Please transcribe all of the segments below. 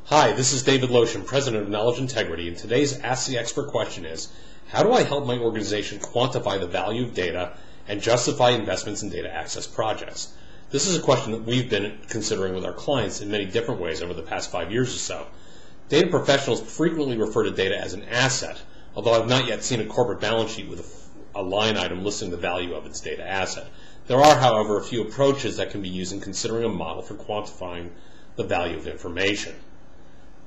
Hi, this is David Loshin, President of Knowledge Integrity, and today's Ask the Expert question is, how do I help my organization quantify the value of data and justify investments in data access projects? This is a question that we've been considering with our clients in many different ways over the past 5 years or so. Data professionals frequently refer to data as an asset, although I've not yet seen a corporate balance sheet with a line item listing the value of its data asset. There are, however, a few approaches that can be used in considering a model for quantifying the value of information.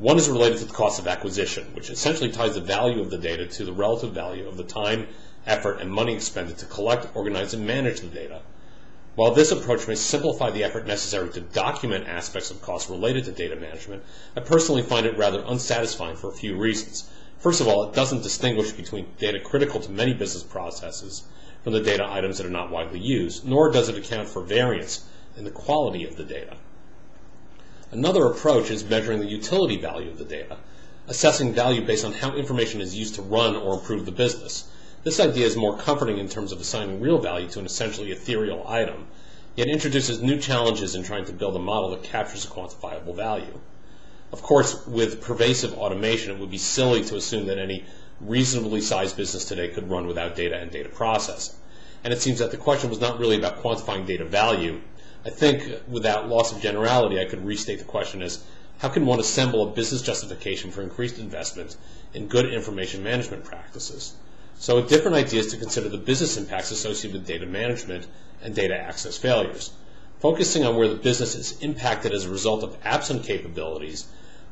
One is related to the cost of acquisition, which essentially ties the value of the data to the relative value of the time, effort, and money expended to collect, organize, and manage the data. While this approach may simplify the effort necessary to document aspects of costs related to data management, I personally find it rather unsatisfying for a few reasons. First of all, it doesn't distinguish between data critical to many business processes from the data items that are not widely used, nor does it account for variance in the quality of the data. Another approach is measuring the utility value of the data, assessing value based on how information is used to run or improve the business. This idea is more comforting in terms of assigning real value to an essentially ethereal item, yet introduces new challenges in trying to build a model that captures a quantifiable value. Of course, with pervasive automation, it would be silly to assume that any reasonably sized business today could run without data and data processing. And it seems that the question was not really about quantifying data value. I think, without loss of generality, I could restate the question as, how can one assemble a business justification for increased investment in good information management practices? So a different idea is to consider the business impacts associated with data management and data access failures. Focusing on where the business is impacted as a result of absent capabilities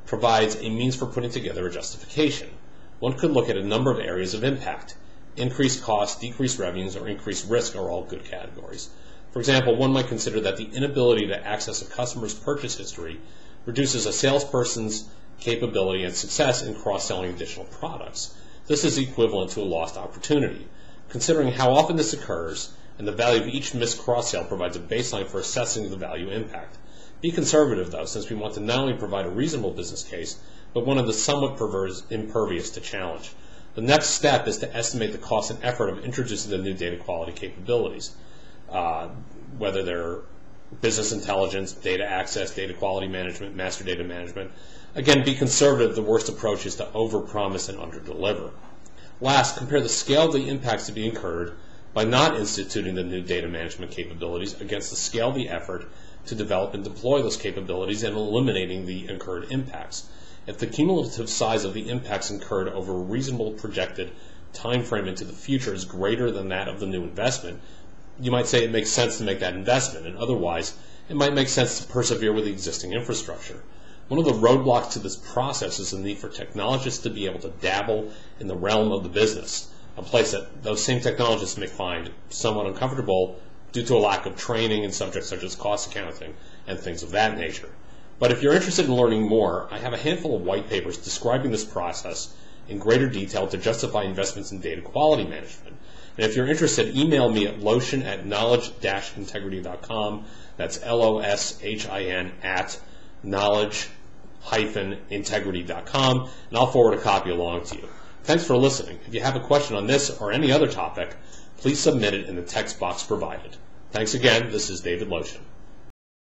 provides a means for putting together a justification. One could look at a number of areas of impact. Increased costs, decreased revenues, or increased risk are all good categories. For example, one might consider that the inability to access a customer's purchase history reduces a salesperson's capability and success in cross-selling additional products. This is equivalent to a lost opportunity. Considering how often this occurs and the value of each missed cross-sale provides a baseline for assessing the value impact. Be conservative, though, since we want to not only provide a reasonable business case, but one that is somewhat impervious to challenge. The next step is to estimate the cost and effort of introducing the new data quality capabilities. Whether they're business intelligence, data access, data quality management, master data management. Again, be conservative. The worst approach is to overpromise and underdeliver. Last, compare the scale of the impacts to be incurred by not instituting the new data management capabilities against the scale of the effort to develop and deploy those capabilities and eliminating the incurred impacts. If the cumulative size of the impacts incurred over a reasonable projected time frame into the future is greater than that of the new investment, you might say it makes sense to make that investment, and otherwise it might make sense to persevere with the existing infrastructure. One of the roadblocks to this process is the need for technologists to be able to dabble in the realm of the business, a place that those same technologists may find somewhat uncomfortable due to a lack of training in subjects such as cost accounting and things of that nature. But if you're interested in learning more, I have a handful of white papers describing this process in greater detail to justify investments in data quality management. And if you're interested, email me at loshin@knowledge-integrity.com. That's LOSHIN at knowledge-integrity.com, and I'll forward a copy along to you. Thanks for listening. If you have a question on this or any other topic, please submit it in the text box provided. Thanks again. This is David Loshin.